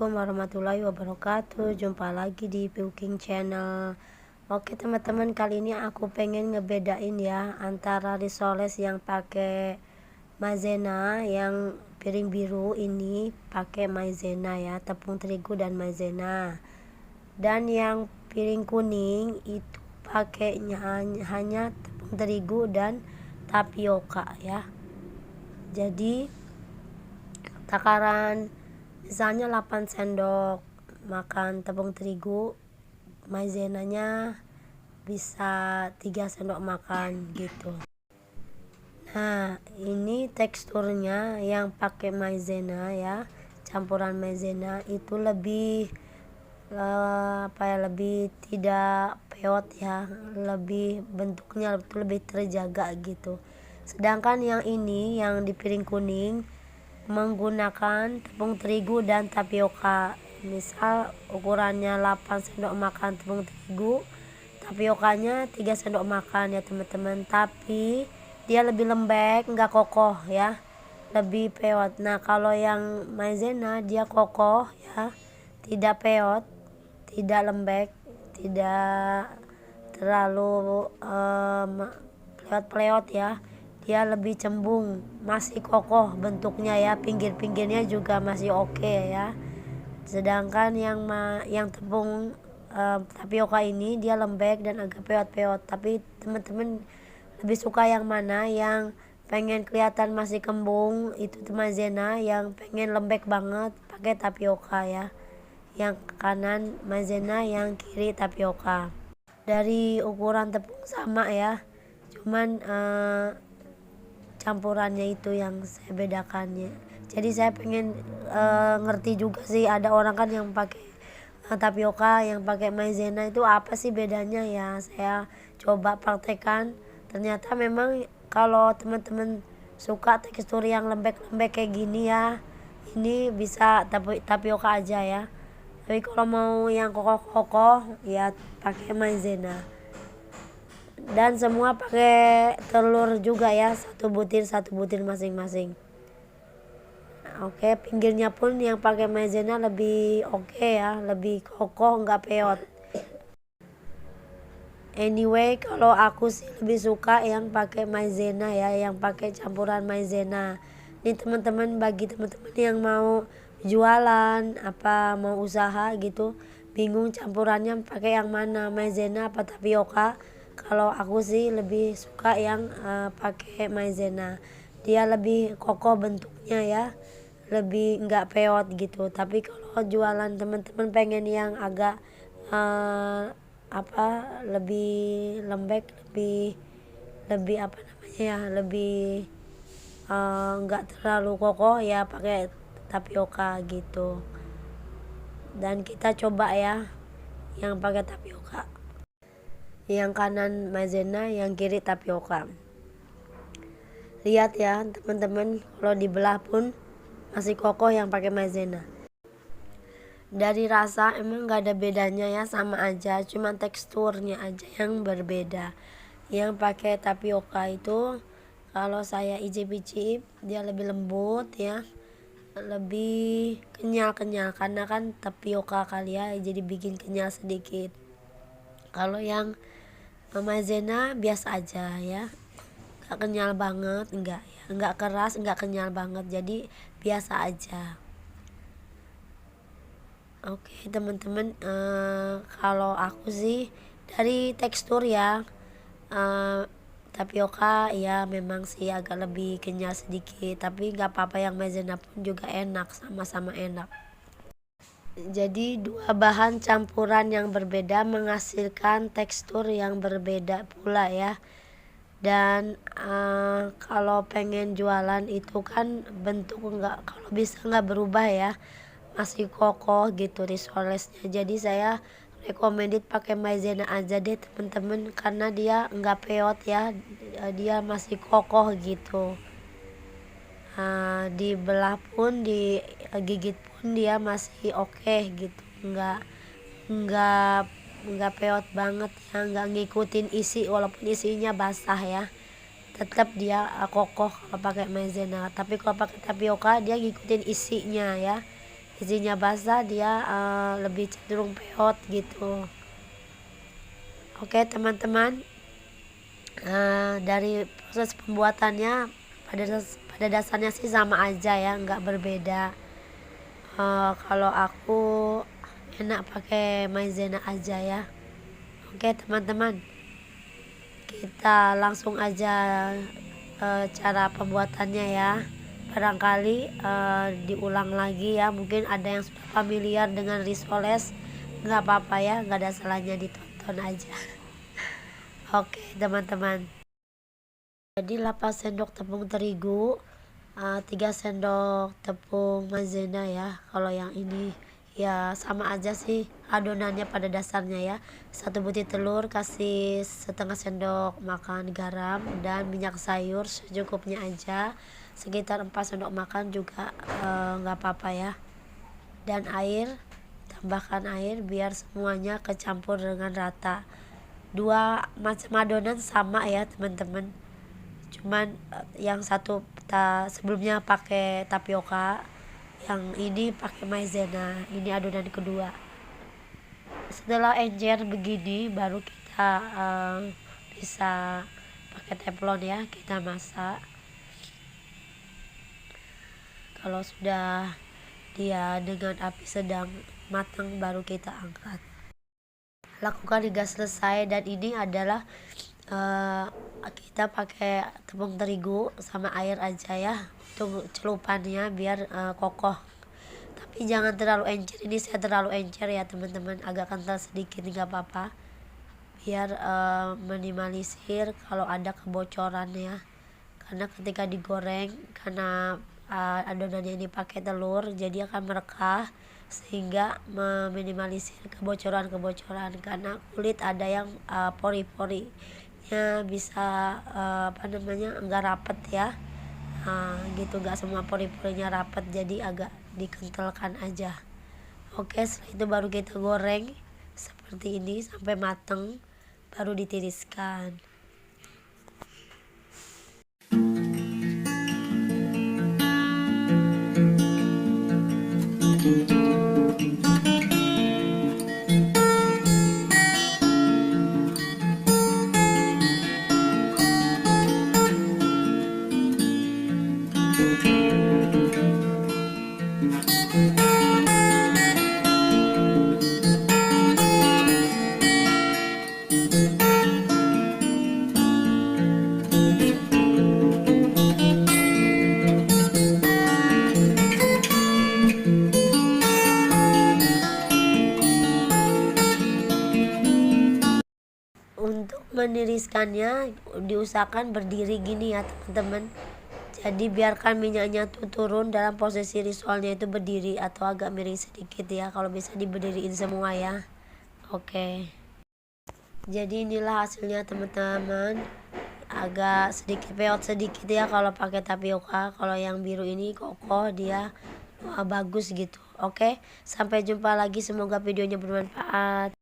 Assalamualaikum warahmatullahi wabarakatuh. Jumpa lagi di Cooking Channel. Oke teman-teman, kali ini aku pengen ngebedain ya antara risoles yang pakai maizena, yang piring biru ini pakai maizena ya, tepung terigu dan maizena. Dan yang piring kuning itu pakainya hanya tepung terigu dan tapioka ya. Jadi takaran misalnya 8 sendok makan tepung terigu, maizenanya bisa 3 sendok makan gitu. Nah, ini teksturnya yang pakai maizena ya, campuran maizena itu lebih lebih tidak peot ya, lebih bentuknya itu lebih terjaga gitu. Sedangkan yang ini yang di piring kuning menggunakan tepung terigu dan tapioka. Misal ukurannya 8 sendok makan tepung terigu, tapiokanya 3 sendok makan ya teman-teman. Tapi dia lebih lembek, enggak kokoh ya, lebih peot. Nah kalau yang maizena dia kokoh ya, tidak peot, tidak lembek, tidak terlalu pleot-pleot ya, dia lebih cembung, masih kokoh bentuknya ya, pinggir-pinggirnya juga masih oke ya. Sedangkan yang tepung tapioka ini dia lembek dan agak peot-peot. Tapi teman-teman lebih suka yang mana? Yang pengen kelihatan masih kembung itu maizena, yang pengen lembek banget pakai tapioka ya. Yang kanan maizena, yang kiri tapioka. Dari ukuran tepung sama ya, cuman campurannya itu yang saya bedakannya. Jadi saya pengen ngerti juga sih, ada orang kan yang pakai tapioka, yang pakai maizena, itu apa sih bedanya ya. Saya coba praktekkan, ternyata memang kalau teman-teman suka tekstur yang lembek-lembek kayak gini ya, ini bisa tapioka aja ya. Tapi kalau mau yang kokoh-kokoh ya pakai maizena. Dan semua pakai telur juga ya, satu butir masing-masing. Oke, pinggirnya pun yang pakai maizena lebih oke ya, lebih kokoh, nggak peot. Anyway, kalau aku sih lebih suka yang pakai maizena ya, yang pakai campuran maizena. Ini teman-teman, bagi teman-teman yang mau jualan apa mau usaha gitu, bingung campurannya pakai yang mana, maizena apa tapioka. Kalau aku sih lebih suka yang pakai maizena. Dia lebih kokoh bentuknya ya, lebih nggak peot gitu. Tapi kalau jualan teman-teman pengen yang agak lebih lembek, lebih apa namanya ya, lebih nggak terlalu kokoh ya pakai tapioka gitu. Dan kita coba ya yang pakai tapioka. Yang kanan maizena, yang kiri tapioka. Lihat ya teman-teman, kalau dibelah pun masih kokoh yang pakai maizena. Dari rasa emang gak ada bedanya ya, sama aja, cuma teksturnya aja yang berbeda. Yang pakai tapioka itu kalau saya icip-icip dia lebih lembut ya, lebih kenyal karena kan tapioka kali ya, jadi bikin kenyal sedikit. Kalau yang maizena biasa aja ya, gak kenyal banget, enggak ya, enggak keras, enggak kenyal banget, jadi biasa aja. Oke teman-teman, kalau aku sih dari tekstur ya, tapioka ya memang sih agak lebih kenyal sedikit, tapi nggak apa-apa, yang maizena pun juga enak, sama-sama enak. Jadi dua bahan campuran yang berbeda menghasilkan tekstur yang berbeda pula ya. Dan kalau pengen jualan itu kan bentuk kalau bisa nggak berubah ya, masih kokoh gitu risolesnya. Jadi saya recommended pakai maizena aja deh teman-teman, karena dia nggak peot ya, dia masih kokoh gitu. Dibelah pun, digigit pun dia masih oke gitu, nggak peot banget ya, nggak ngikutin isi walaupun isinya basah ya, tetap dia kokoh kalau pakai maizena. Tapi kalau pakai tapioka dia ngikutin isinya ya, isinya basah dia lebih cenderung peot gitu. Oke teman-teman, dari proses pembuatannya pada dasarnya sih sama aja ya, nggak berbeda. Kalau aku enak pakai maizena aja ya. Oke teman-teman, kita langsung aja cara pembuatannya ya. Barangkali diulang lagi ya, mungkin ada yang sudah familiar dengan risoles, nggak apa-apa ya, nggak ada salahnya ditonton aja. Oke teman-teman, jadi 8 sendok tepung terigu, 3 sendok tepung maizena ya. Kalau yang ini ya sama aja sih adonannya pada dasarnya ya. 1 butir telur, kasih setengah sendok makan garam, dan minyak sayur secukupnya aja, sekitar 4 sendok makan juga nggak apa-apa ya. Dan air, tambahkan air biar semuanya kecampur dengan rata. Dua macam adonan sama ya teman-teman, cuman yang satu sebelumnya pakai tapioka, yang ini pakai maizena. Ini adonan kedua. Setelah encer begini baru kita bisa pakai teflon ya, kita masak. Kalau sudah dia dengan api sedang matang baru kita angkat. Lakukan hingga selesai. Dan ini adalah kita pakai tepung terigu sama air aja ya untuk celupannya biar kokoh. Tapi jangan terlalu encer, ini saya terlalu encer ya teman-teman, agak kental sedikit nggak apa-apa, biar minimalisir kalau ada kebocoran ya. Karena ketika digoreng, karena adonannya ini pakai telur, jadi akan merekah sehingga meminimalisir kebocoran-kebocoran, karena kulit ada yang pori-porinya bisa enggak rapet ya. Gitu, nggak semua pori-porinya rapet, jadi agak dikentalkan aja. Oke, setelah itu baru kita goreng seperti ini sampai mateng, baru ditiriskan. Untuk meniriskannya diusahakan berdiri gini ya teman-teman. Jadi biarkan minyaknya tuh turun dalam posisi risolnya itu berdiri atau agak miring sedikit ya. Kalau bisa diberdiriin semua ya. Oke. Jadi inilah hasilnya teman-teman. Agak sedikit peot sedikit ya kalau pakai tapioka. Kalau yang biru ini kokoh, dia bagus gitu. Oke, sampai jumpa lagi, semoga videonya bermanfaat.